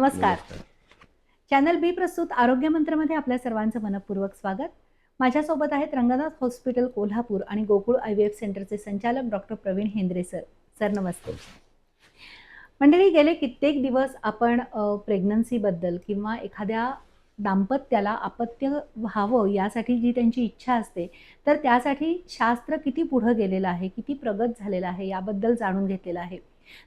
नमस्कार. नमस्कार. चॅनल बी प्रस्तुत आरोग्य मंत्रमध्ये आपल्या सर्वांचं मनपूर्वक स्वागत. माझ्यासोबत आहेत रंगनाथ हॉस्पिटल कोल्हापूर आणि गोकुळ IVF सेंटरचे संचालक doctor Praveen Hendre sir. Sir नमस्ते. नमस्कार. मंडळी, गेले कित्येक दिवस आपण प्रेग्नन्सीबद्दल किंवा एखाद्या दाम्पत्याला अपत्य व्हावं यासाठी जी त्यांची इच्छा असते, तर त्यासाठी शास्त्र किती पुढं गेलेलं आहे, किती प्रगत झालेलं आहे याबद्दल जाणून घेतलेलं आहे.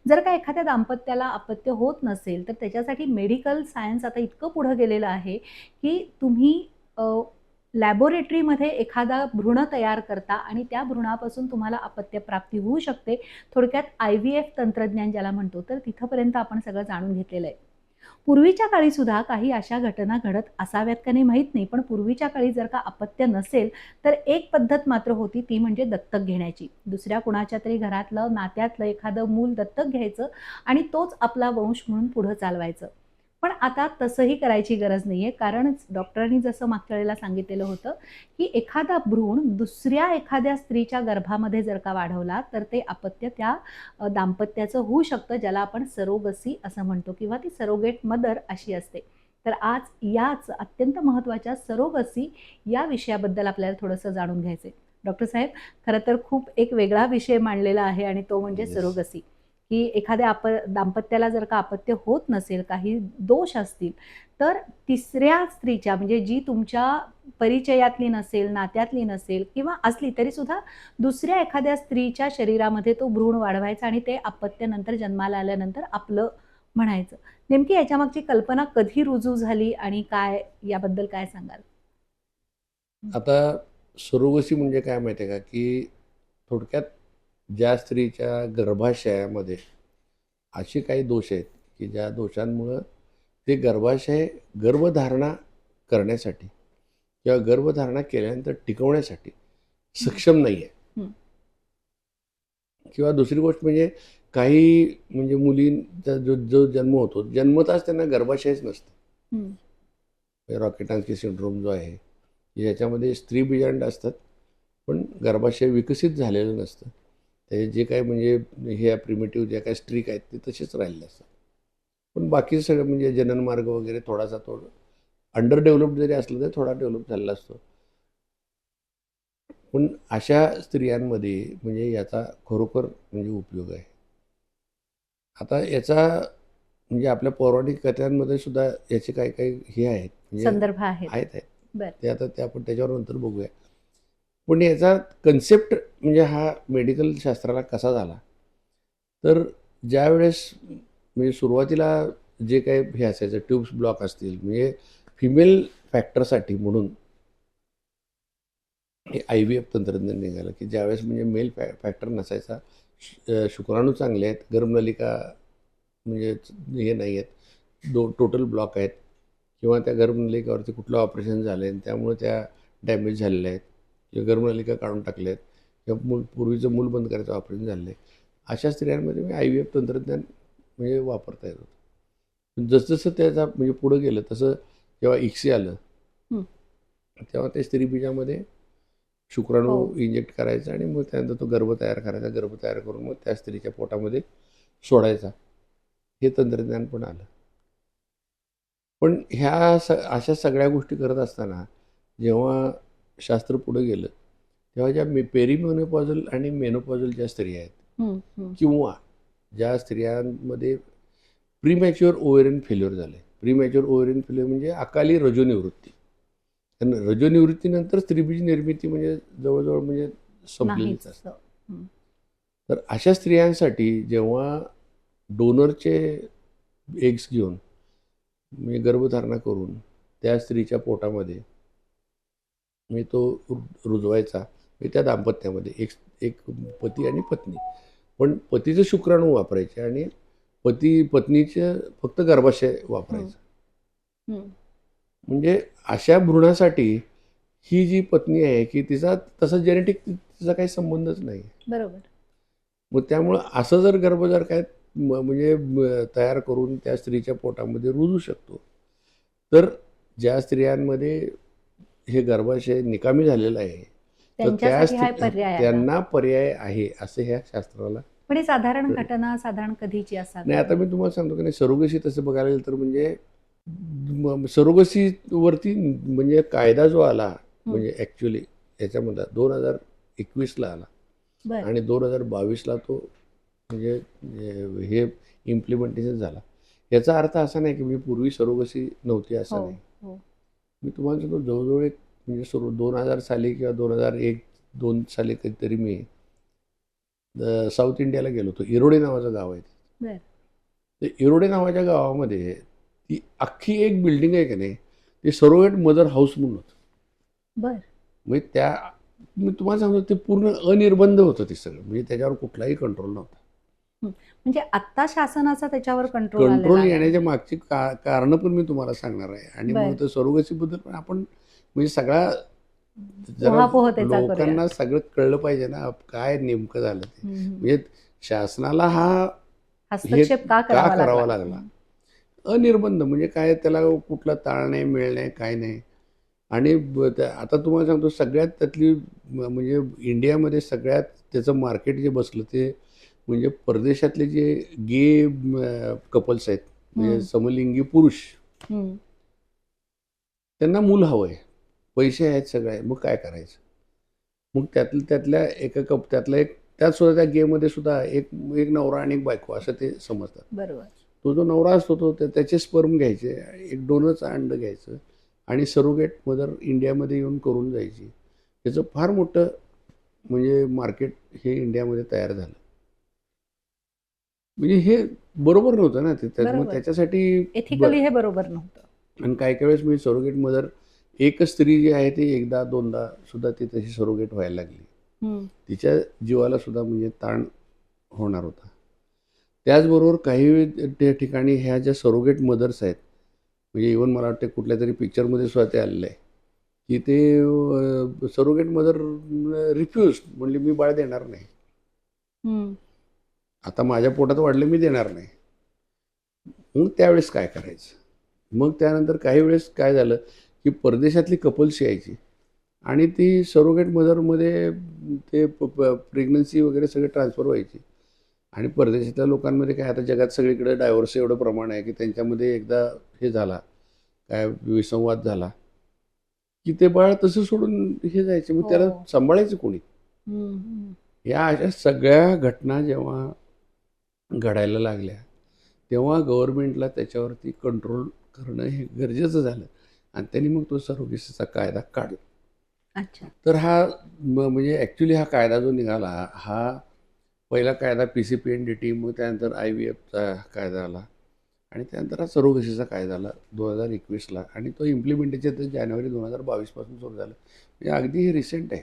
जर का एखाद्या दाम्पत्याला अपत्य होत नसेल, तर त्याच्यासाठी मेडिकल सायन्स आता इतकं पुढं गेलेलं आहे, की तुम्ही लॅबोरेटरीमध्ये एखादा भ्रूण तयार करता आणि त्या भ्रूणापासून तुम्हाला अपत्य प्राप्ती होऊ शकते. थोडक्यात IVF तंत्रज्ञान ज्याला म्हणतो, तर तिथपर्यंत आपण सगळं जाणून घेतलेलं आहे. पूर्वीच्या काळी सुद्धा काही अशा घटना घडत असाव्यात का नाही माहीत नाही, पण पूर्वीच्या काळी जर का अपत्य नसेल, तर एक पद्धत मात्र होती, ती म्हणजे दत्तक घेण्याची. दुसऱ्या कुणाच्या तरी घरातलं, नात्यातलं एखादं मूल दत्तक घ्यायचं आणि तोच आपला वंश म्हणून पुढं चालवायचं. पण आता तसंही करायची गरज नाहीये, कारण डॉक्टरांनी जसं मागच्या वेळेला सांगितलेलं होतं, की एखादा भ्रूण दुसऱ्या एखाद्या स्त्रीच्या गर्भामध्ये जर का वाढवला, तर ते अपत्य त्या दाम्पत्याचं होऊ शकतं, ज्याला आपण सरोगसी असं म्हणतो किंवा ती सरोगेट मदर अशी असते. तर आज याच अत्यंत महत्त्वाच्या सरोगसी या विषयाबद्दल आपल्याला थोडंसं जाणून घ्यायचंय. डॉक्टर साहेब, खरं तर खूप एक वेगळा विषय मांडलेला आहे आणि तो म्हणजे येस. सरोगसी. की एखाद्या दाम्पत्याला जर का अपत्य होत नसेल, काही दोष असतील, तर तिसऱ्या स्त्रीच्या म्हणजे जी तुमच्या परिचयातली नसेल, नात्यातली नसेल किंवा असली तरीसुद्धा दुसऱ्या एखाद्या स्त्रीच्या शरीरामध्ये तो भ्रूण वाढवायचा आणि ते अपत्य नंतर जन्माला आल्यानंतर आपलं म्हणायचं. नेमकी याच्यामागची कल्पना कधी रुजू झाली आणि काय याबद्दल काय सांगाल? आता सरोगसी म्हणजे काय माहिती आहे का, की थोडक्यात ज्या स्त्रीच्या गर्भाशयामध्ये असे काही दोष आहेत, की ज्या दोषांमुळं ते गर्भाशय गर्भधारणा करण्यासाठी किंवा गर्भधारणा केल्यानंतर टिकवण्यासाठी सक्षम नाही आहे. हं. किंवा दुसरी गोष्ट म्हणजे काही म्हणजे मुलींचा जो जो जन्म होतो, जन्मताच त्यांना गर्भाशयच नसतं. हं. रॉकेटांस्की सिंड्रोम जो आहे, याच्यामध्ये स्त्रीबीजांड असतात, पण गर्भाशय विकसित झालेलं नसतं. ते जे काही म्हणजे हे प्रिमिटिव्ह ज्या काही स्ट्रीक आहेत ते तसेच राहिलेले असतात. पण बाकी सगळं म्हणजे जननमार्ग वगैरे थोडासा अंडर डेव्हलप्ड जरी असलं तरी थोडा डेव्हलप झालेला असतो. पण अशा स्त्रियांमध्ये म्हणजे याचा खरोखर म्हणजे उपयोग आहे. आता याचा म्हणजे आपल्या पौराणिक कथांमध्ये सुद्धा याचे काही काही हे आहेत म्हणजे संदर्भ आहेत. आहेत. बरं. ते आपण त्याच्यावर नंतर बघूया. पण याचा कन्सेप्ट म्हणजे हा मेडिकल शास्त्राला कसा झाला, तर ज्यावेळेस म्हणजे सुरुवातीला जे काही हे असायचं ट्यूब्स ब्लॉक असतील म्हणजे फिमेल फॅक्टरसाठी म्हणून हे IVF तंत्रज्ञान निघालं, की ज्यावेळेस म्हणजे मेल फॅक्टर नसायचा, शुक्राणू चांगले आहेत, गर्भनलिका म्हणजे हे नाही आहेत, टोटल ब्लॉक आहेत किंवा त्या गर्भनलिकावरती कुठलं ऑपरेशन झालं आहे आणि त्यामुळे त्या डॅमेज झालेल्या आहेत किंवा गर्भनलिका काढून टाकल्या आहेत किंवा पूर्वीचं मूल बंद करायचं ऑपरेशन झालं आहे. अशा स्त्रियांमध्ये मी IVF तंत्रज्ञान म्हणजे वापरता येत होतं. जसजसं त्याचा म्हणजे पुढं गेलं तसं जेव्हा ICSI आलं, हं. तेव्हा ते स्त्रीबीजामध्ये शुक्राणू हो. इंजेक्ट करायचा आणि मग त्यानंतर तो गर्भ तयार करायचा. गर्भ तयार करून मग त्या स्त्रीच्या पोटामध्ये सोडायचा. हे तंत्रज्ञान पण आलं. पण अशा सगळ्या गोष्टी करत असताना जेव्हा शास्त्र पुढे गेलं, तेव्हा ज्या पेरिमेनोपॉजल आणि मेनोपॉजल ज्या स्त्रिया आहेत हं. हं. किंवा ज्या स्त्रियांमध्ये प्रीमॅच्युअर ओव्हेरियन फेल्युअर झाले. प्रीमॅच्युअर ओव्हेरियन फेल्युअर म्हणजे अकाली रजोनिवृत्ती. आणि रजोनिवृत्तीनंतर स्त्रीबीज निर्मिती म्हणजे जवळजवळ म्हणजे संपलेलीच नाहीच. असते. हं. तर अशा स्त्रियांसाठी जेव्हा डोनरचे एग्स घेऊन म्हणजे गर्भधारणा करून त्या स्त्रीच्या पोटामध्ये म्हणजे तो रुजवायचा, म्हणजे त्या दाम्पत्यामध्ये एक एक पती आणि पत्नी. पण पतीचे शुक्राणू वापरायचे आणि पत्नीचे फक्त गर्भाशय हं. वापरायचं. हं. म्हणजे अशा भ्रूणासाठी ही जी पत्नी आहे की तिचा तसा जेनेटिक तिचा काही संबंधच नाही. बरोबर. मग त्यामुळं असं जर गर्भ जर काय म्हणजे तयार करून त्या स्त्रीच्या पोटामध्ये रुजू शकतो, तर ज्या स्त्रियांमध्ये हे गर्भाशय निकामी झालेलं आहे, तर त्यांच्यासाठी हा पर्याय आला. त्यांना पर्याय आहे असं ह्या शास्त्राला पण ही साधारण घटना साधारण कधीची असावी? नाही, आता मी तुम्हाला सांगतो की नाही, सरोगसी तसं बघायला गेलं तर म्हणजे सरोगसीवरती म्हणजे कायदा जो आला म्हणजे ॲक्च्युली याच्यामध्ये 2021ला आला बर आणि 2022ला तो म्हणजे हे इम्प्लिमेंटेशन झाला. याचा अर्थ असा नाही की मी पूर्वी सरोगसी नव्हती असं हो नाही. हो मी तुम्हाला सांगतो जवळजवळ एक म्हणजे 2000 साली किंवा 2001-2 साली कधीतरी मी साऊथ इंडियाला गेलो होतो. इरोडे नावाचं गाव आहे. बर ते इरोडे नावाच्या गावामध्ये ती अख्खी एक बिल्डिंग आहे की नाही, ते सरोगेट मदर हाऊस म्हणून होतं. बर म्हणजे मी तुम्हाला सांगतो ते पूर्ण अनिर्बंध होतं ते सगळं. म्हणजे त्याच्यावर कुठलाही कंट्रोल नव्हता. म्हणजे आता शासनाचा त्याच्यावर कंट्रोल कंट्रोल आलेला येण्याच्या आहे. मागची कारणं पण मी तुम्हाला सांगणार आहे. आणि बर मग तर सरोगसीबद्दल पण आपण म्हणजे सगळा जरा उहापोह त्याचा करूया. लोकांना सगळं कळलं पाहिजे ना, काय नेमकं झालं ते. हम्म. म्हणजे शासनाला हे हस्तक्षेप का का करावा करावा लागला? लागला? अनिर्बंध म्हणजे काय, त्याला कुठला ताळ नाही, मेळ नाही, काय नाही. आणि आता तुम्हाला सांगतो सगळ्यात त्यातली म्हणजे इंडियामध्ये सगळ्यात त्याचं मार्केट जे बसलं ते म्हणजे परदेशातले जे गे कपल्स आहेत म्हणजे समलिंगी पुरुष, हम्म. त्यांना मूल हवं आहे, पैसे आहेत, सगळं आहे, मग काय करायचं? मग त्यातल्या त्यातला एक त्यात सुद्धा त्या गेममध्ये सुद्धा एक एक नवरा आणि एक बायको असं ते समजतात. बरोबर. तो जो नवरा असतो तो त्याचे स्पर्म घ्यायचे, एक डोनरचं अंड घ्यायचं आणि सरोगेट मदर इंडियामध्ये येऊन करून जायची. त्याचं फार मोठं म्हणजे मार्केट हे इंडियामध्ये तयार झालं. म्हणजे हे बरोबर नव्हतं ना ते. मग बरोबर. त्याच्यासाठी एथिकली हे बरोबर नव्हतं. आणि काही काही वेळेस मी सरोगेट मदर एकच स्त्री जी आहे ती एकदा दोनदा सुद्धा ती तशी सरोगेट व्हायला लागली. तिच्या जीवाला सुद्धा म्हणजे ताण होणार होता. त्याचबरोबर काही त्या ठिकाणी ह्या ज्या सरोगेट मदर्स आहेत म्हणजे इव्हन मला वाटतं कुठल्या तरी पिक्चरमध्ये सुद्धा ते आलेलं आहे की ते सरोगेट मदर रिफ्यूज म्हणले मी बाळ देणार नाही, आता माझ्या पोटात वाढलं मी देणार नाही. मग त्यावेळेस काय करायचं? मग त्यानंतर काही वेळेस काय झालं की परदेशातली कपल्स यायची आणि ती सरोगेट मदरमध्ये ते प्रेग्नन्सी वगैरे सगळे ट्रान्सफर व्हायची. आणि परदेशातल्या लोकांमध्ये काय, आता जगात सगळीकडे डायव्हर्स एवढं प्रमाण आहे की त्यांच्यामध्ये एकदा हे झाला काय विसंवाद झाला की ते बाळ तसं सोडून हे जायचे. मग त्याला सांभाळायचं कोणी? या अशा सगळ्या घटना जेव्हा घडायला लागल्या तेव्हा गव्हर्नमेंटला त्याच्यावरती कंट्रोल करणं हे गरजेचं झालं आणि त्यांनी मग तो सरोगेसीचा कायदा काढला. अच्छा. तर हा म्हणजे ॲक्च्युली हा कायदा जो निघाला हा पहिला कायदा PCPNDT, मग त्यानंतर IVFचा कायदा आला आणि त्यानंतर हा सरोगसीचा कायदा आला 2021ला आणि तो इम्प्लिमेंटेशन तर जानेवारी 2022 पासून सुरू झालं. म्हणजे अगदी हे रिसेंट आहे.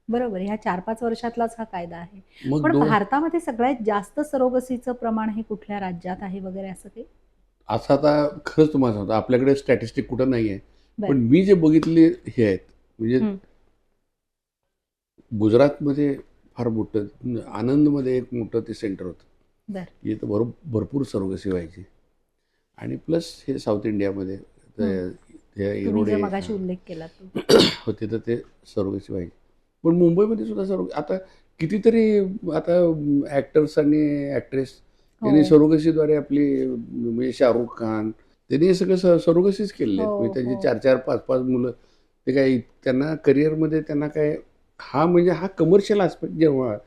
बरोबर. ह्या 4-5 वर्षातलाच हा कायदा आहे. मग पण भारतामध्ये सगळ्यात जास्त सरोगसीचं प्रमाण हे कुठल्या राज्यात आहे वगैरे असं काही? असं आता खरंच तुम्हाला सांगतो आपल्याकडे स्टॅटिस्टिक कुठं नाही आहे. बरं. पण मी जे बघितले हे आहेत म्हणजे गुजरातमध्ये फार मोठं, आनंदमध्ये एक मोठं ते सेंटर होतं. बरं. इथं भरपूर सरोगसी व्हायची आणि प्लस हे साऊथ इंडियामध्ये तुम्ही जे मगाशी उल्लेख केला तो. होते तर ते सरोगसी व्हायची. पण मुंबईमध्ये सुद्धा आता कितीतरी आता ॲक्टर्स आणि ॲक्ट्रेस यांनी सरोगसीद्वारे आपली म्हणजे शाहरुख खान त्यांनी हे सगळं सरोगसीच केलेले आहेत. म्हणजे त्यांची 4-4, 5-5 मुलं. ते काय त्यांना करिअरमध्ये त्यांना काय म्हणजे हा कमर्शियल आस्पेक्ट जेव्हा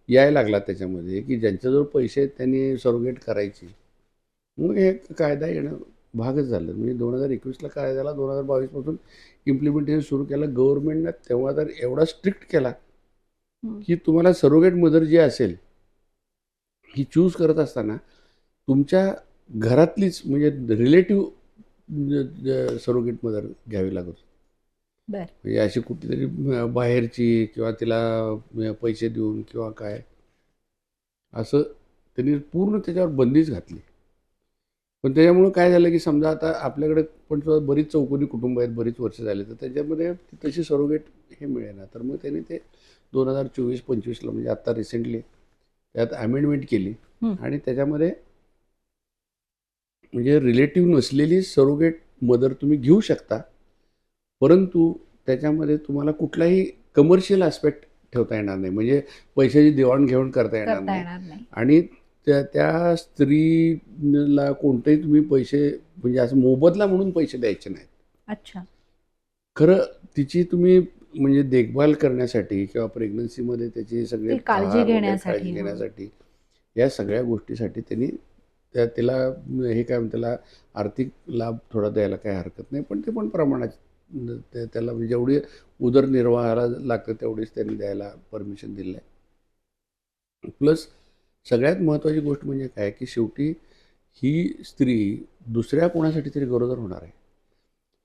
यायला लागला त्याच्यामध्ये की ज्यांच्याजवळ पैसे आहेत त्यांनी सरोगेट करायची, मग हे कायदा येणं भागच झालं. म्हणजे 2021ला कायदा झाला, 2022 पासून इम्प्लिमेंटेशन सुरू केलं गव्हर्नमेंटनं. तेव्हा तर एवढा स्ट्रिक्ट केला की तुम्हाला सरोगेट मदर जी असेल ही चूज करत असताना तुमच्या घरातलीच म्हणजे रिलेटिव्ह सरोगेट मदर घ्यावी लागत. म्हणजे अशी कुठलीतरी बाहेरची किंवा तिला पैसे देऊन किंवा काय असं त्यांनी पूर्ण त्याच्यावर बंदीच घातली. पण त्याच्यामुळं काय झालं की समजा आता आपल्याकडे पण बरीच चौकोनी कुटुंब आहेत, बरीच वर्ष झाली, तर त्याच्यामध्ये तशी सरोगेट हे मिळेना. तर मग त्यांनी ते 2024-25ला म्हणजे आत्ता रिसेंटली त्यात अमेंडमेंट केली आणि त्याच्यामध्ये म्हणजे रिलेटिव्ह नसलेली सरोगेट मदर तुम्ही घेऊ शकता, परंतु त्याच्यामध्ये तुम्हाला कुठलाही कमर्शियल ॲस्पेक्ट ठेवता येणार नाही, म्हणजे पैशाची देवाणघेवाण करता येणार करता नाही. येणार नाही. आणि त्या स्त्रीला कोणतेही तुम्ही पैसे म्हणजे असं मोबदला म्हणून पैसे द्यायचे नाहीत. अच्छा. खरं तिची तुम्ही म्हणजे देखभाल करण्यासाठी किंवा प्रेग्नन्सीमध्ये त्याची सगळे ती काळजी आहार वगैरे घेण्यासाठी. काळजी हो. घेण्यासाठी या सगळ्या गोष्टीसाठी त्यांनी तिला हे काय म्हणतात, त्याला आर्थिक लाभ थोडा द्यायला काही हरकत नाही, पण ते पण प्रमाणात त्याला म्हणजे जेवढी उदरनिर्वाहाला लागतं तेवढीच त्यांनी द्यायला परमिशन दिलं आहे. प्लस सगळ्यात महत्त्वाची गोष्ट म्हणजे काय की शेवटी ही स्त्री दुसऱ्या कोणासाठी तरी गरोदर होणार आहे.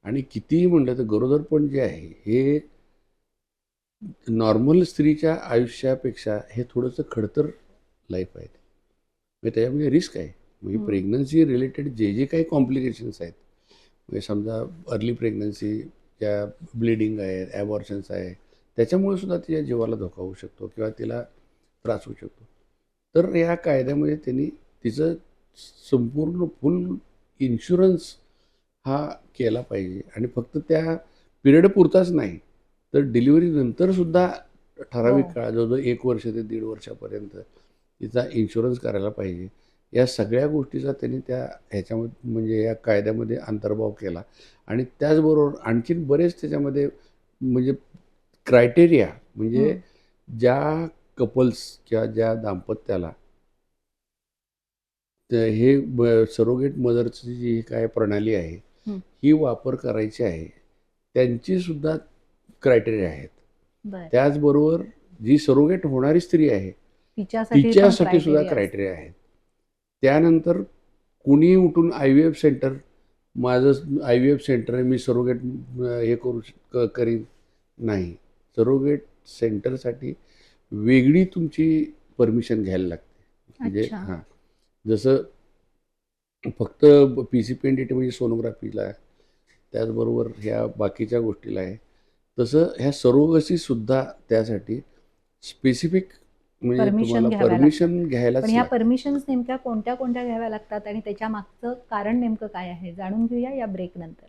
आणि कितीही म्हटलं तर गरोदरपण जे आहे हे नॉर्मल स्त्रीच्या आयुष्यापेक्षा हे थोडंसं खडतर लाईफ आहे. म्हणजे त्याच्यामध्ये रिस्क आहे. म्हणजे प्रेग्नन्सी रिलेटेड जे काही कॉम्प्लिकेशन्स आहेत, म्हणजे समजा अर्ली प्रेग्नन्सी, ज्या ब्लिडिंग आहे, ॲबॉर्शन्स आहे, त्याच्यामुळे सुद्धा तिच्या जीवाला धोका होऊ शकतो किंवा तिला त्रास होऊ शकतो. तर या कायद्यामध्ये त्यांनी तिचं संपूर्ण फुल इन्शुरन्स हा केला पाहिजे. आणि फक्त त्या पिरियड पुरताच नाही तर डिलिव्हरी नंतरसुद्धा ठराविक हो. काळ जवळजवळ 1 वर्ष ते 1.5 वर्षापर्यंत तिचा इन्शुरन्स करायला पाहिजे. या सगळ्या गोष्टीचा त्यांनी त्या ह्याच्यामध्ये म्हणजे या कायद्यामध्ये अंतर्भाव केला. आणि त्याचबरोबर आणखीन बरेच त्याच्यामध्ये म्हणजे क्रायटेरिया, म्हणजे ज्या कपल्स किंवा ज्या दाम्पत्याला हे सरोगेट मदरची जी काय प्रणाली आहे ही वापर करायची आहे, त्यांचीसुद्धा क्रायटेरिया आहेत. बरं. त्याचबरोबर जी सरोगेट होणारी स्त्री आहे तिच्यासाठी सुद्धा क्रायटेरिया आहेत. त्यानंतर कुणी उठून IVF सेंटर, माझं IVF सेंटर आहे, मी सरोगेट हे करीन नाही. सरोगेट सेंटरसाठी वेगळी तुमची परमिशन घ्यायला लागते. म्हणजे हां, जसं फक्त PCPNDT म्हणजे सोनोग्राफीला, त्याचबरोबर ह्या बाकीच्या गोष्टीला आहे, तसं ह्या सरोगसीसुद्धा त्यासाठी स्पेसिफिक म्हणजे तुम्हाला परमिशन घ्यायलाच पण ह्या लागते. परमिशन्स नेमक्या कोणत्या कोणत्या घ्याव्या लागतात आणि त्याच्या मागचं कारण नेमकं काय आहे जाणून घेऊया या ब्रेक नंतर.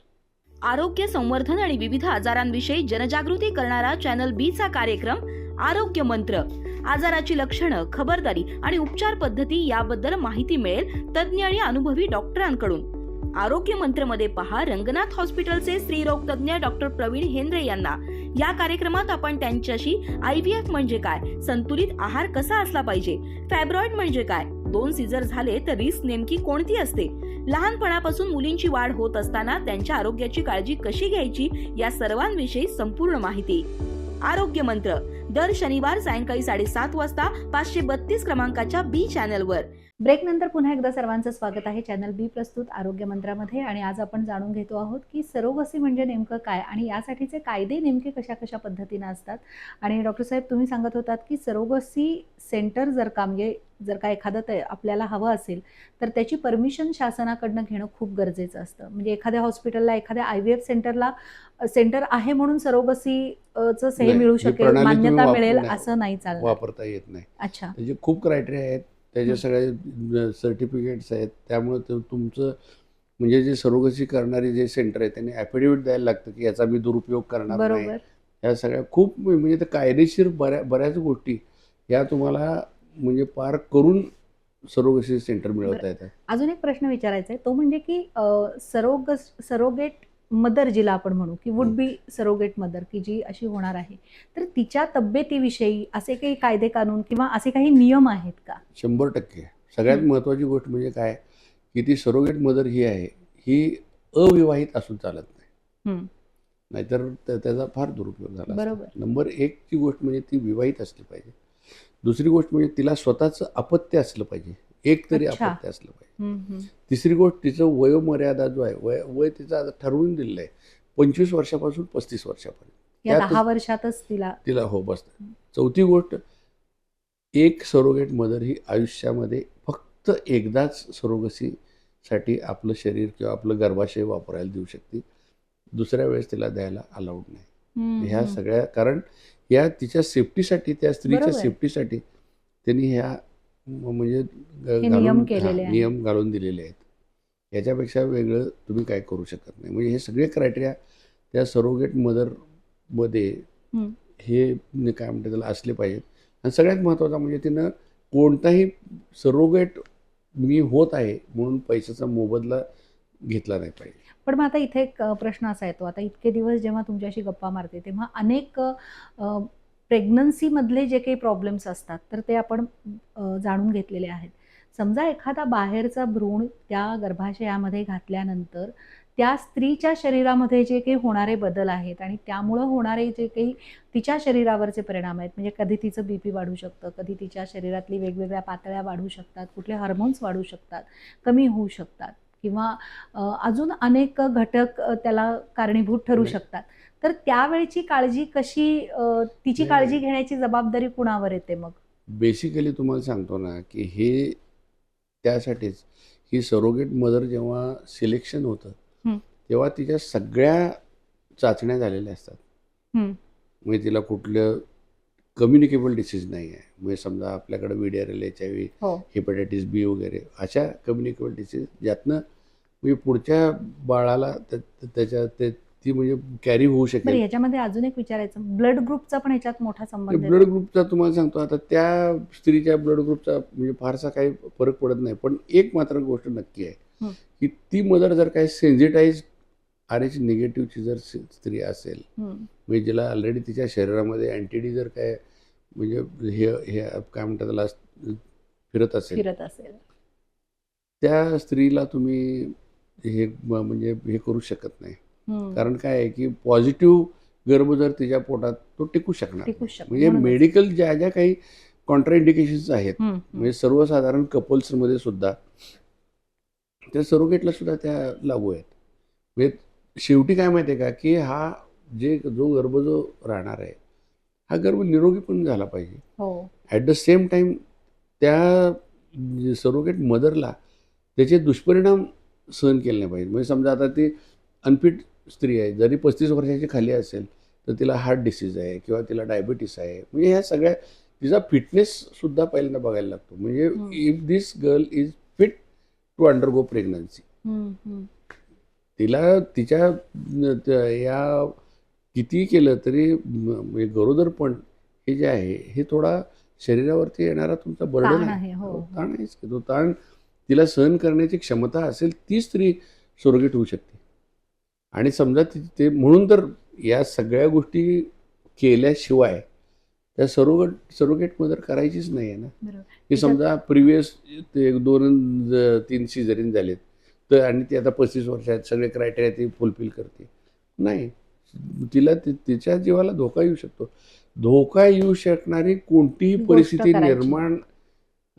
आरोग्य संवर्धन आणि विविध आजारांविषयी जनजागृती करणारा चॅनल बी चा कार्यक्रम आरोग्य मंत्र. आजाराची लक्षणं, खबरदारी आणि उपचार पद्धती याबद्दल माहिती मिळेल तज्ज्ञ आणि अनुभवी डॉक्टरांकडून. आरोग्य मंत्र मध्ये पहा रंगनाथ हॉस्पिटलचे स्त्रीरोग तज्ज्ञ डॉक्टर प्रवीण हेंद्रे यांना. या कार्यक्रमात आपण त्यांच्याशी IVF म्हणजे काय, संतुलित आहार कसा असला पाहिजे, फायब्रॉइड म्हणजे काय, 2 सीझर झाले तर रिस्क नेमकी कोणती असते, लहानपणापासून मुलींची वाढ होत असताना त्यांच्या आरोग्याची काळजी कशी घ्यायची या सर्वांविषयी संपूर्ण माहिती. आरोग्य मंत्र दर शनिवार सायंकाळी 7:30 वाजता 532 क्रमांकाच्या बी चॅनलवर. ब्रेक नंतर पुन्हा एकदा सर्वांचं स्वागत आहे चॅनल बी प्रस्तुत आरोग्य मंत्रामध्ये. आणि आज आपण जाणून घेतो आहोत की सरोगसी म्हणजे नेमकं काय आणि यासाठीचे कायदे नेमके कशा कशा पद्धतीनं असतात. आणि डॉक्टर साहेब तुम्ही सांगत होतात की सरोगसी सेंटर जर का एखादं आपल्याला हवं असेल तर त्याची परमिशन शासनाकडनं घेणं खूप गरजेचं असतं. म्हणजे एखाद्या हॉस्पिटलला, एखाद्या IVF सेंटर आहे म्हणून सरोगसीचं हे मिळू शकेल, मान्यता मिळेल असं नाही चालणार, वापरता येत नाही. अच्छा. त्याचे खूप क्रायटेरिया आहेत, त्याचे सगळे सर्टिफिकेट्स आहेत. त्यामुळे तुमचं म्हणजे जे सरोगसी करणारे जे सेंटर आहे त्यांनी ॲफिडेविट द्यायला लागतं की याचा मी दुरुपयोग करणार नाही. बरोबर. ह्या सगळ्या खूप म्हणजे ते कायदेशीर बऱ्याच गोष्टी ह्या तुम्हाला म्हणजे पार करून सरोगसी सेंटर मिळवता येतात. अजून एक प्रश्न विचारायचा आहे तो म्हणजे की सरोगेट मदर जिला आपण म्हणू की वुड बी सरोगेट मदर की जी अशी होणार आहे, तर तिच्या तब्येतीविषयी असे काही कायदे कानून किंवा असे काही नियम आहेत का? 100%. सगळ्यात महत्त्वाची गोष्ट म्हणजे काय की ती सरोगेट मदर ही आहे ही अविवाहित असून चालत नाही, नाहीतर त्याचा फार दुरुपयोग झाला. बरोबर. नंबर 1 ची गोष्ट म्हणजे ती विवाहित असली पाहिजे. दुसरी गोष्ट म्हणजे तिला स्वतःचं अपत्य असलं पाहिजे, एक तरी अपत्य असलं पाहिजे. तिसरी गोष्ट तिचं वयोमर्यादा जो आहे वय तिचं आता ठरवून दिलेलं आहे 25 वर्षापासून 35 वर्षापर्यंत. या 10 वर्षातच तिला हो बसतं. चौथी गोष्ट, एक सरोगेट मदर ही आयुष्यामध्ये फक्त एकदाच सरोगसीसाठी आपलं शरीर किंवा आपलं गर्भाशय वापरायला देऊ शकते. दुसऱ्या वेळेस तिला द्यायला अलाउड नाही. ह्या सगळ्या कारण या तिच्या सेफ्टीसाठी, त्या स्त्रीच्या सेफ्टीसाठी त्यांनी ह्या म्हणजे नियम घालून दिलेले आहेत. याच्यापेक्षा वेगळं तुम्ही काय करू शकत नाही. म्हणजे हे सगळे क्रायटेरिया त्या सरोगेट मदरमध्ये हे काय म्हणतात त्याला असले पाहिजेत. आणि सगळ्यात महत्त्वाचं म्हणजे तिनं कोणताही सरोगेट मी होत आहे म्हणून पैशाचा मोबदला घेतला नाही पाहिजे. पण मग आता इथे एक प्रश्न असा येतो, आता इतके दिवस जेव्हा तुमच्याशी गप्पा मारते तेव्हा अनेक प्रेग्नन्सीमधले जे काही प्रॉब्लेम्स असतात तर ते आपण जाणून घेतलेले आहेत. समजा एखादा बाहेरचा भ्रूण त्या गर्भाशयामध्ये घातल्यानंतर त्या स्त्रीच्या शरीरामध्ये जे काही होणारे बदल आहेत आणि त्यामुळं होणारे जे काही तिच्या शरीरावरचे परिणाम आहेत, म्हणजे कधी तिचं BP वाढू शकतं, कधी तिच्या शरीरातली वेगवेगळ्या पातळ्या वाढू शकतात, कुठले हार्मोन्स वाढू शकतात, कमी होऊ शकतात किंवा अजून अनेक घटक त्याला कारणीभूत ठरू नाही. शकतात. तर त्यावेळची काळजी कशी तिची नाही, काळजी नाही. घेण्याची जबाबदारी कुणावर येते मग? बेसिकली तुम्हाला सांगतो ना, की हे त्यासाठीच ही सरोगेट मदर जेव्हा सिलेक्शन होतं, हं. तेव्हा तिच्या सगळ्या चाचण्या झालेल्या असतात. हं. म्हणजे तिला कुठलं कम्युनिकेबल डिसीज नाही आहे. म्हणजे समजा आपल्याकडे VDRL, HIV, हो. हेपॅटायटिस B वगैरे अशा कम्युनिकेबल डिसीज ज्यातनं म्हणजे पुढच्या बाळाला त्याच्या ती म्हणजे कॅरी होऊ बरं, शकेल. ह्याच्यामध्ये अजून एक विचारायचं, ब्लड ग्रुपचा पण ह्याच्यात मोठा संबंध ब्लड येतो. ग्रुपचा तुम्हाला सांगतो आता त्या स्त्रीच्या ब्लड ग्रुपचा म्हणजे फारसा काही फरक पडत नाही. पण एक मात्र गोष्ट नक्की आहे, हं. की ती मदर जर काही सेन्सिटाईज RH निगेटिव्हची जर स्त्री असेल, हं. म्हणजे जिला ऑलरेडी तिच्या शरीरामध्ये अँटीडी जर काय म्हणजे हे हे काय म्हणतात त्याला फिरत असेल, फिरत असेल. त्या स्त्रीला तुम्ही हे म्हणजे हे करू शकत नाही. हं. कारण काय आहे, की पॉझिटिव्ह गर्भ जर तिच्या पोटात तो टिकू शकणार टिकूच नाही. शकतो म्हणजे म्हणूनच. मेडिकल ज्या ज्या काही कॉन्ट्राइंडिकेशन्स आहेत, हं, हं. म्हणजे सर्वसाधारण कपल्समध्ये सुद्धा त्या सरोगेटला सुद्धा त्या लागू आहेत. म्हणजे शेवटी काय माहिती आहे का, की हा जो गर्भ जो राहणार आहे, हा गर्भ निरोगी पण झाला पाहिजे. हो. ॲट द सेम टाईम त्या सरोगेट मदरला त्याचे दुष्परिणाम सहन केले नाही पाहिजे. म्हणजे समजा आता ती अनफिट स्त्री आहे, जरी 35 वर्षाची खाली असेल, तर तिला हार्ट डिसीज आहे किंवा तिला डायबिटीस आहे. म्हणजे ह्या सगळ्या तिचा फिटनेससुद्धा पहिल्यांदा बघायला लागतो. म्हणजे हं. If this girl is fit to undergo pregnancy, हं, हं. तिला तिच्या या कितीही केलं तरी म्हणजे गरोदरपण हे जे आहे, हे थोडा शरीरावरती येणारा तुमचा बर्डन ताण आहे. आहे. हो, ताण आहेच की. तो ताण तिला सहन करण्याची क्षमता असेल, ती स्त्री सरोगेट होऊ शकते. आणि समजा ते म्हणून तर या सगळ्या गोष्टी केल्याशिवाय त्या सरोगेट मदर करायचीच नाही आहे ना. बरोबर. की समजा प्रिव्हियस ते 2-3 सिझेरियन झालेत, तर आणि ती आता 35 वर्षात सगळे क्रायटेरिया ती फुलफिल करते. नाही, तिला तिच्या जीवाला धोका येऊ शकतो. धोका येऊ शकणारी कोणतीही गोष्ट परिस्थिती करायची.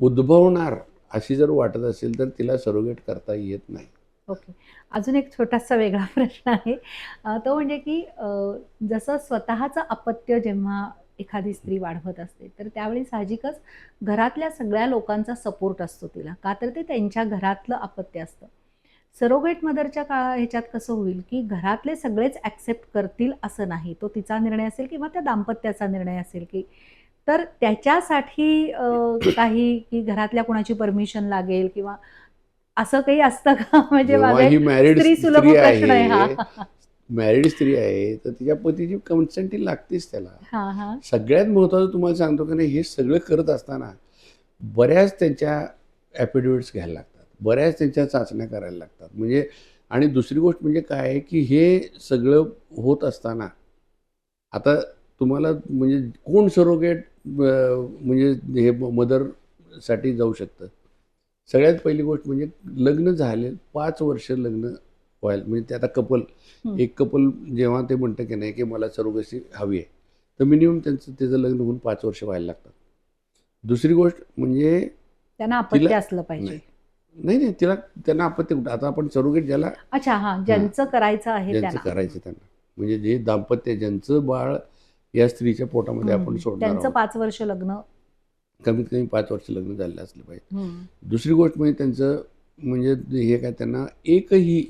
उद्भवणार अशी जर वाटत असेल, तर तिला सरोगेट करता येत नाही. ओके. अजून एक छोटासा वेगळा प्रश्न आहे. तो म्हणजे की जसं स्वतःचं अपत्य जेव्हा एखादी स्त्री वाढवत असते, तर त्यावेळी साहजिकच घरातल्या सगळ्या लोकांचा सपोर्ट असतो तिला. का तर ते त्यांच्या घरातलं अपत्य असतं. सरोगेट मदरच्या ह्याच्यात कसं होईल, की घरातले सगळेच ॲक्सेप्ट करतील असं नाही. तो तिचा निर्णय असेल किंवा त्या दाम्पत्याचा निर्णय असेल, की तर त्याच्यासाठी काही की घरातल्या कुणाची परमिशन लागेल किंवा असं काही असतं का? म्हणजे जेव्हा माझा ही एक मॅरिड स्त्रीसुलभ स्त्री प्रश्न आहे आहे, हा. मॅरिड स्त्री आहे, तर तिच्या पतीची कन्सेंट ही लागतेच त्याला. हां, हां. सगळ्यात महत्त्वाचं तुम्हाला सांगतो की नाही, हे सगळं करत असताना बऱ्याच त्यांच्या ॲफिडेव्हिट्स घ्यायला लागतात. बऱ्याच त्यांच्या चाचण्या करायला लागतात. म्हणजे आणि दुसरी गोष्ट म्हणजे काय आहे, की हे सगळं होत असताना आता तुम्हाला म्हणजे कोण सरोगेट म्हणजे हे मदरसाठी जाऊ शकतं. सगळ्यात पहिली गोष्ट म्हणजे लग्न झाले 5 वर्ष लग्न व्हायला म्हणजे ते आता हं. एक कपल जेव्हा ते म्हणतं की नाही, की मला सरोगसी हवी आहे, तर मिनिमम त्याचं लग्न होऊन 5 वर्ष व्हायला लागतात. दुसरी गोष्ट म्हणजे त्यांना अपत्य तिला असलं पाहिजे. नाही, त्यांना अपत्य कुठं. आता आपण सरोगेट ज्याला अच्छा, हां. ज्यांचं करायचं आहे ज्यांचं त्यांना. करायचं त्यांना, म्हणजे जे दाम्पत्य ज्यांचं बाळ या स्त्रीच्या पोटामध्ये आपण सोडणार त्यांचं आहोत, 5 वर्ष लग्न. कमीत कमी 5 वर्ष लग्न झालेलं असलं पाहिजे. हं. दुसरी गोष्ट म्हणजे त्यांचं म्हणजे हे काय त्यांना एकही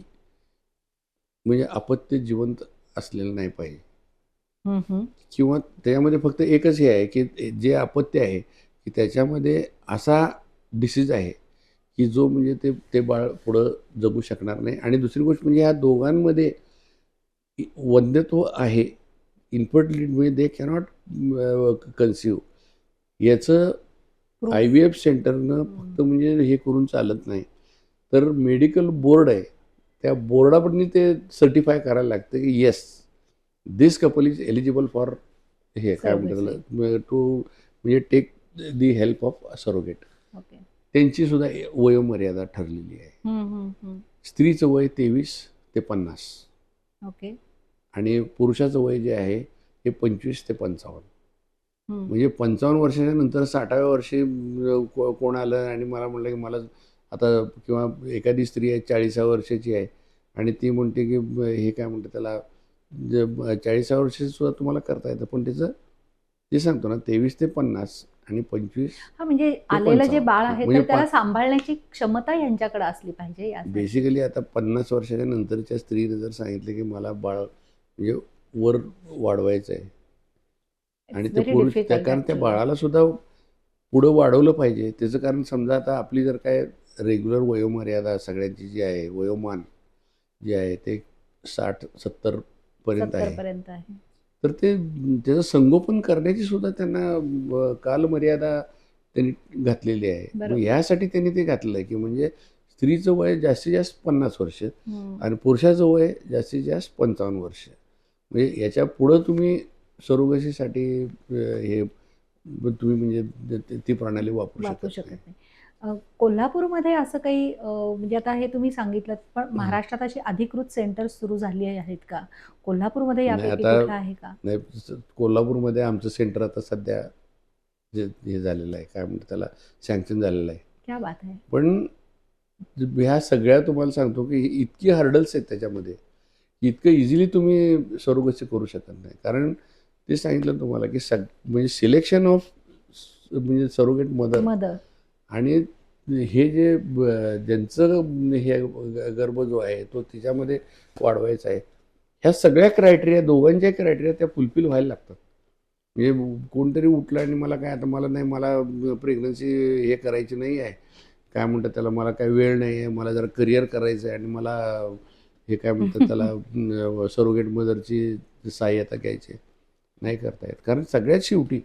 म्हणजे अपत्य जिवंत असलेलं नाही पाहिजे. हं, हं. किंवा त्याच्यामध्ये फक्त एकच हे आहे, की जे अपत्य आहे, की त्याच्यामध्ये असा डिसीज आहे, की जो म्हणजे ते बाळ पुढं जगू शकणार नाही. आणि दुसरी गोष्ट म्हणजे ह्या दोघांमध्ये वंध्यत्व आहे. इन्फर्टिलिटी म्हणजे दे कॅनॉट कन्सिव्ह, याचं Proof. IVF सेंटरनं फक्त म्हणजे हे करून चालत नाही, तर मेडिकल बोर्ड आहे, त्या बोर्डाकडून ते सर्टिफाय करायला लागतं की yes this couple is eligible for हे काय म्हणतात त्याला टू म्हणजे take the help of surrogate. Okay. त्यांची सुद्धा वयोमर्यादा ठरलेली आहे. स्त्रीचं वय 23 ते 50 ओके. आणि पुरुषाचं वय जे आहे हे 25 ते 55. हम्म. म्हणजे 55 वर्षाच्या नंतर 60व्या वर्षी कोण आलं आणि मला म्हणलं की मला आता, किंवा एखादी स्त्री आहे 40व्या वर्षाची आहे आणि ती म्हणते की हे काय म्हणते त्याला 40व्या वर्षी सुद्धा तुम्हाला करता येतं, पण त्याचं ते सांगतो ना 23 ते 50 आणि 25. हा, म्हणजे आलेलं जे 55. बाळ आहे म्हणजे तर त्याला सांभाळण्याची क्षमता यांच्याकडे असली पाहिजे यासाठी. बेसिकली आता 50 वर्षाच्या नंतरच्या स्त्रीने जर सांगितलं की मला बाळ म्हणजे वर वाढवायचं आहे आणि It's ते very पुरुष difficult कारण त्या actually. बाळाला सुद्धा पुढं वाढवलं पाहिजे. त्याचं कारण समजा आता आपली जर काय रेग्युलर वयोमर्यादा सगळ्यांची जी आहे, वयोमान जे आहे ते 60-70 पर्यंत 70 आहे, पर्यंत आहे. तर ते त्याचं संगोपन करण्याची सुद्धा त्यांना कालमर्यादा त्यांनी घातलेली आहे. मग बरोबर. ह्यासाठी त्यांनी ते घातलं आहे की म्हणजे स्त्रीचं वय जास्तीत जास्त 50 वर्ष हम्म. आणि पुरुषाचं वय जास्तीत जास्त 55 वर्ष. म्हणजे याच्या पुढं तुम्ही सरोगसीसाठी हे तुम्ही म्हणजे ती प्रणाली वापरू वापरू शकत शकत नाही. नाही. कोल्हापूरमध्ये असं काही म्हणजे आता हे तुम्ही सांगितलं, पण महाराष्ट्रात अशी अधिकृत सेंटर्स सुरू झाली आहेत का? कोल्हापूरमध्ये नाही, यापैकी आता कुठलं आहे का? नाही, कोल्हापूरमध्ये आमचं सेंटर आता सध्या जे हे झालेलं आहे, काय म्हणतात त्याला, सँक्शन झालेलं आहे. क्या बात आहे. पण ह्या सगळ्या तुम्हाला सांगतो की इतकी हर्डल्स आहेत त्याच्यामध्ये, इतकं इझिली तुम्ही सरोगसी करू शकत नाही. कारण ते सांगितलं तुम्हाला की म्हणजे सिलेक्शन ऑफ म्हणजे सरोगेट मदर आणि हे जे ज्यांचं हे गर्भ जो आहे तो तिच्यामध्ये वाढवायचा आहे, ह्या सगळ्या क्रायटेरिया, दोघांच्या क्रायटेरिया त्या फुलफिल व्हायला लागतात. म्हणजे कोणतरी उठलं आणि मला काय आता मला नाही, मला प्रेग्नन्सी हे करायची नाही आहे, काय म्हणतात त्याला, मला काय वेळ नाही आहे, मला जरा करिअर करायचं आहे आणि मला हे काय म्हणतात त्याला सरोगेट मदरची सहाय्यता घ्यायची, नाही करता येत. कारण सगळ्यात शेवटी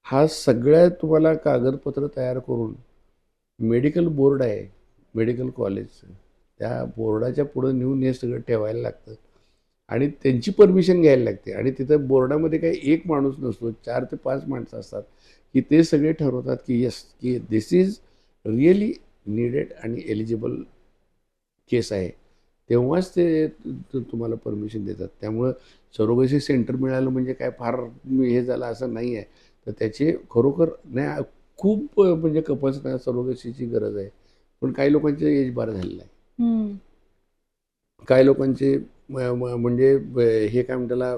हा सगळ्या तुम्हाला कागदपत्र तयार करून मेडिकल बोर्ड आहे, मेडिकल कॉलेज, त्या बोर्डाच्या पुढं नेऊन हे सगळं ठेवायला लागतं आणि त्यांची परमिशन घ्यायला लागते. आणि तिथं बोर्डामध्ये काही एक माणूस नसतो, 4 ते 5 माणसं असतात की ते सगळे ठरवतात की येस की दिस इज रिअली नीडेड आणि एलिजिबल केस आहे, तेव्हाच ते तुम्हाला परमिशन देतात. त्यामुळं सरोगसी सेंटर मिळालं म्हणजे काय फार हे झालं असं नाही आहे. तर त्याचे खरोखर नाही, खूप म्हणजे कपल्सना सरोगसीची गरज आहे. पण काही लोकांचे एज बार झालेलं आहे, काही लोकांचे म्हणजे हे काय म्हणतात त्याला,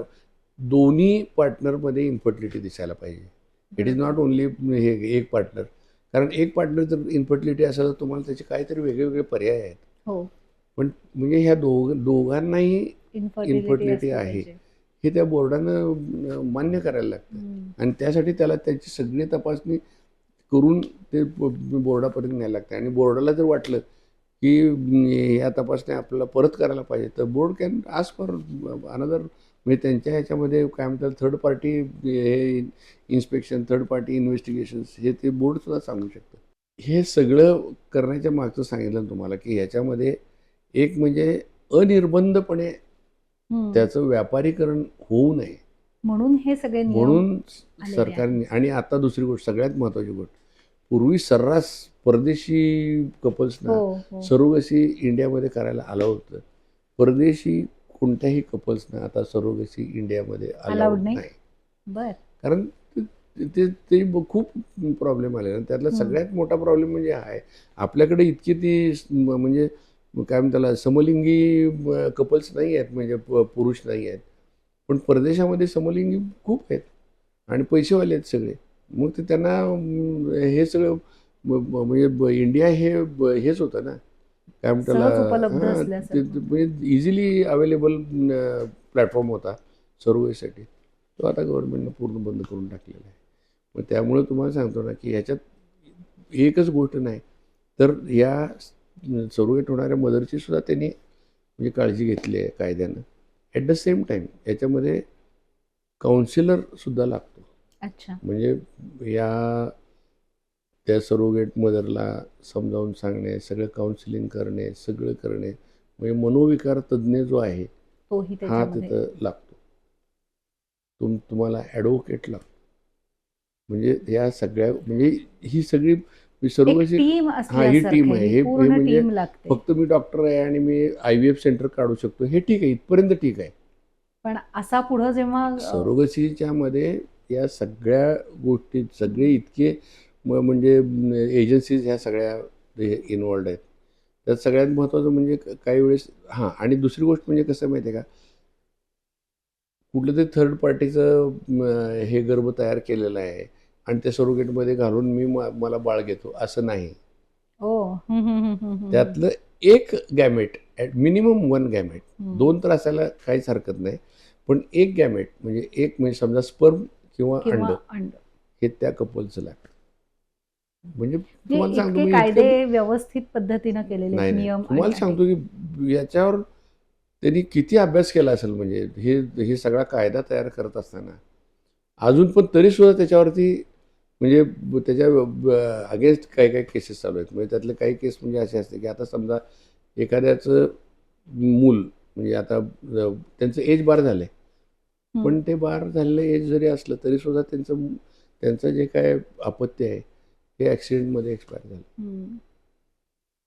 दोन्ही पार्टनरमध्ये इन्फर्टिलिटी दिसायला पाहिजे. इट इज नॉट ओनली हे एक पार्टनर. कारण एक पार्टनर जर इन्फर्टिलिटी असेल तर तुम्हाला त्याचे काहीतरी वेगळे पार्याय आहेत. हो. पण म्हणजे ह्या दोघांनाही इन्फर्टिलिटी आहे हे त्या बोर्डानं मान्य करायला लागतं आणि त्यासाठी त्याला त्याची सगळी तपासणी करून ते बोर्डापर्यंत न्यायला लागते. आणि बोर्डाला जर वाटलं की या तपासण्या आपल्याला परत करायला पाहिजे तर board can ask for another, म्हणजे त्यांच्या ह्याच्यामध्ये काय म्हणतात थर्ड पार्टी हे इन्स्पेक्शन, थर्ड पार्टी इन्व्हेस्टिगेशन्स हे ते बोर्डसुद्धा सांगू शकतं. हे सगळं करण्याच्या मागचं सांगितलं तुम्हाला की ह्याच्यामध्ये एक म्हणजे अनिर्बंधपणे त्याचं व्यापारीकरण होऊ नये म्हणून हे सगळे नियम म्हणून आलेले सरकारने. आणि आता दुसरी गोष्ट, सगळ्यात महत्त्वाची गोष्ट, पूर्वी सर्रास परदेशी कपल्सना सरोगसी इंडियामध्ये करायला अलाउड होतं. परदेशी कोणत्याही कपल्सना आता सरोगसी इंडियामध्ये अलाउड नाही. बर. कारण ते खूप प्रॉब्लेम आले. त्यातला सगळ्यात मोठा प्रॉब्लेम म्हणजे हा आहे, आपल्याकडे इतकी ती म्हणजे काय म्हणतात त्याला समलिंगी कपल्स नाही आहेत, म्हणजे पुरुष नाही आहेत. पण परदेशामध्ये समलिंगी खूप आहेत आणि पैसेवाले आहेत सगळे. मग ते त्यांना हे सगळं म्हणजे इंडिया हेच होतं ना, काय म्हणतात म्हणजे इझिली अवेलेबल प्लॅटफॉर्म होता सरोगसीसाठी. तो आता गव्हर्नमेंटनं पूर्ण बंद करून टाकलेला आहे. मग त्यामुळे तुम्हाला सांगतो ना की ह्याच्यात एकच गोष्ट नाही तर या सरोगेट होणाऱ्या मदरची सुद्धा त्यांनी म्हणजे काळजी घेतली आहे कायद्यानं. ॲट द सेम टाईम याच्यामध्ये काउन्सिलर सुद्धा लागतो. अच्छा. म्हणजे त्या सरोगेट मदरला समजावून सांगणे, सगळं काउन्सिलिंग करणे, सगळं करणे, म्हणजे मनोविकार तज्ज्ञ जो आहे तोही हा त्याच्यामध्ये. तिथं लागतो. तुम्हाला ॲडव्होकेट लागतो. म्हणजे या सगळ्या म्हणजे ही सगळी एक सरोगसी टीम ही टीम असल्यासारखं आहे. ही हे पूर्ण म्हणजे टीम लागते. फक्त मी डॉक्टर आहे आणि मी IVF सेंटर काढू शकतो हे ठीक आहे, इथपर्यंत ठीक आहे. पण असा पुढं जेव्हा सरोगसीच्या मध्ये या सगळ्या गोष्टी सगळे इतके म्हणजे एजन्सीज ह्या सगळ्या इन्वॉल्ड आहेत. त्यात सगळ्यात महत्त्वाचं म्हणजे काही वेळेस आणि दुसरी गोष्ट म्हणजे कसं माहिती आहे का, कुठलं तरी थर्ड पार्टीचं हे गर्भ तयार केलेलं आहे आणि त्या सरोगेटमध्ये घालून मला बाळ घेतो असं नाही. त्यातलं एक गॅमेट मिनिमम 1 गॅमेट, 2 तर असायला काहीच हरकत नाही, पण एक गॅमेट म्हणजे समजा स्पर्म किंवा अंड हे त्या कपलचं लागतं. म्हणजे तुम्हाला सांगतो इतके मी कायदे व्यवस्थित पद्धतीनं केलेले नाही नियम तुम्हाला सांगतो की याच्यावर त्यांनी किती अभ्यास केला असेल. म्हणजे हे सगळा कायदा तयार करत असताना अजून पण तरीसुद्धा त्याच्यावरती म्हणजे त्याच्या अगेन्स्ट काही केसेस चालू आहेत. म्हणजे त्यातले काही केस म्हणजे असे असते की आता समजा एखाद्याचं मूल म्हणजे आता त्यांचं एज बार झालंय, पण ते बार झालेलं एज जरी असलं तरीसुद्धा त्यांचं जे काय अपत्य आहे ते ॲक्सिडेंटमध्ये एक्सपायर झालं.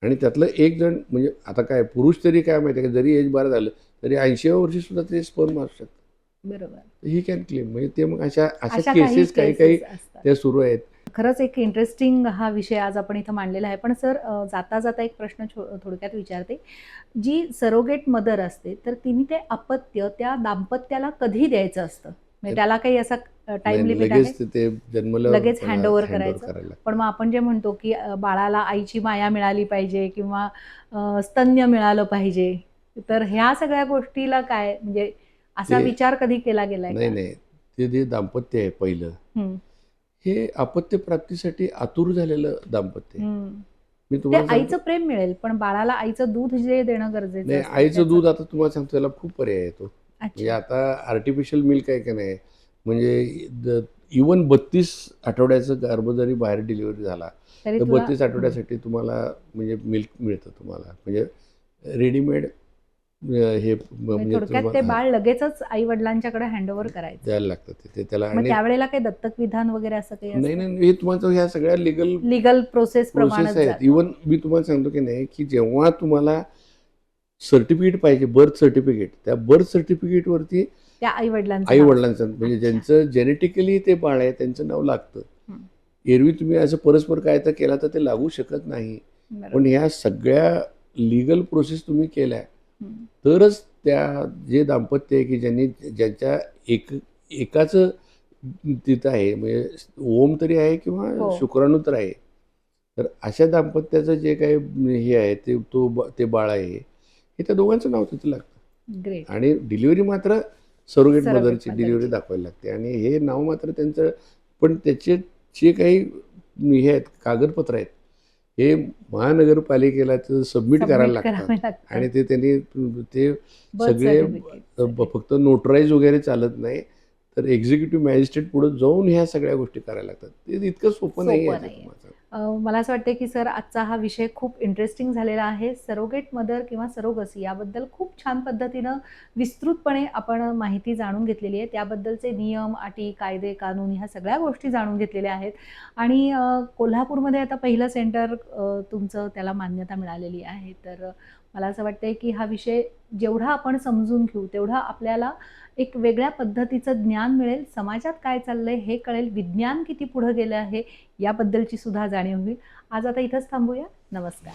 आणि त्यातलं एक जण म्हणजे आता काय पुरुष तरी काय माहिती आहे का, जरी एज बार झालं तरी 80व्या वर्षी सुद्धा ते स्पर्म असू शकतं. बरोबर. He can claim. म्हणजे ते मग अशा काही केसेस काही असतात. त्या सुरू आहेत. खरंच एक इंटरेस्टिंग हा विषय आज आपण इथं मांडलेला आहे. पण सर जाता जाता एक प्रश्न थोडक्यात विचारते. जी सरोगेट मदर असते तर तिने ते अपत्य त्या दाम्पत्याला कधी द्यायचं असतं? म्हणजे त्याला काही असा टाइम लिमिट आहे? लगेच ते जन्मल्यावर लगेच हँडओव्हर करायचं. करायला. पण मग आपण जे म्हणतो की बाळाला आईची माया मिळाली पाहिजे किंवा स्तन्य मिळालं पाहिजे, तर ह्या सगळ्या गोष्टीला काय म्हणजे असा विचार कधी केला गेलाय का? नाही ते जे दाम्पत्य आहे पहिलं हे अपत्य प्राप्तीसाठी आतुर झालेलं दाम्पत्य. मी ते तुम्हाला आईचं प्रेम मिळेल पण बाळाला आईचं दूध जे देणं गरजेचं नाही असतं आईचं त्याचं- दूध आता तुम्हाला सांगतो त्याला खूप पर्याय येतो. म्हणजे अच्छा. आता आर्टिफिशियल मिल्क आहे का नाही, म्हणजे इवन 32 आठवड्याचं गर्भ जरी बाहेर डिलिव्हरी झाला तरी तर तुला- 32 आठवड्यासाठी तुम्हाला म्हणजे मिल्क मिळतं तुम्हाला, म्हणजे रेडीमेड हे म्हणजे थोडक्यात ते बाळ लगेचच आई वडिलांच्याकडे हँडओव्हर करायचं. द्यायला लागतं ते त्याला. मग आणि त्यावेळेला काही दत्तक विधान वगैरे असं काही नाही हे तुम्हाला ह्या सगळ्या लीगल प्रोसेस प्रमाणे आहेत. इवन मी तुम्हाला सांगतो की नाही की जेव्हा तुम्हाला सर्टिफिकेट पाहिजे, बर्थ सर्टिफिकेट, त्या बर्थ सर्टिफिकेटवरती त्या आई आई वडिलांचं म्हणजे ज्यांचं जेनेटिकली ते बाळ आहे त्यांचं नाव लागतं. एरवी तुम्ही असं परस्पर काय तर केला तर ते लागू शकत नाही. पण ह्या सगळ्या लीगल प्रोसेस तुम्ही केल्या तरच त्या जे दाम्पत्य आहे की ज्यांच्या एकाचं तिथं आहे, म्हणजे ओम तरी आहे किंवा शुक्राणू तर आहे, तर अशा दाम्पत्याचं जे काही हे आहे ते बाळ आहे हे त्या दोघांचं नाव तिथं लागतं. ग्रेट. आणि डिलिव्हरी मात्र सरोगेट मदरची मदरची. डिलिव्हरी दाखवायला लागते. आणि हे नाव मात्र त्यांचं, पण त्याचे जे काही हे आहेत कागदपत्र आहेत हे महानगरपालिकेला सबमिट करायला लागतात. आणि ते त्यांनी ते सगळे फक्त नोटराईज वगैरे चालत नाही, तर एक्झिक्युटिव्ह मॅजिस्ट्रेट पुढे जाऊन ह्या सगळ्या गोष्टी करायला लागतात. ते इतकं सोपं नाही आहे. मला असं वाटतं की सर आजचा हा विषय खूप इंटरेस्टिंग झालेला आहे. सरोगेट मदर किंवा सरोगसी याबद्दल खूप छान पद्धतीनं विस्तृतपणे आपण माहिती जाणून घेतलेली आहे. त्याबद्दलचे नियम, अटी, कायदे, कानून ह्या सगळ्या गोष्टी जाणून घेतलेल्या आहेत. आणि कोल्हापूरमध्ये आता पहिलं सेंटर तुमचं त्याला मान्यता मिळालेली आहे. तर मला असं वाटतंय की हा विषय जेवढा आपण समजून घेऊ तेवढा आपल्याला एक वेगळ्या पद्धतीचं ज्ञान मिळेल, समाजात काय चाललंय हे कळेल, विज्ञान किती पुढे गेलं आहे याबद्दलची सुद्धा जाणीव होईल. आज आता इथंच थांबूया. नमस्कार.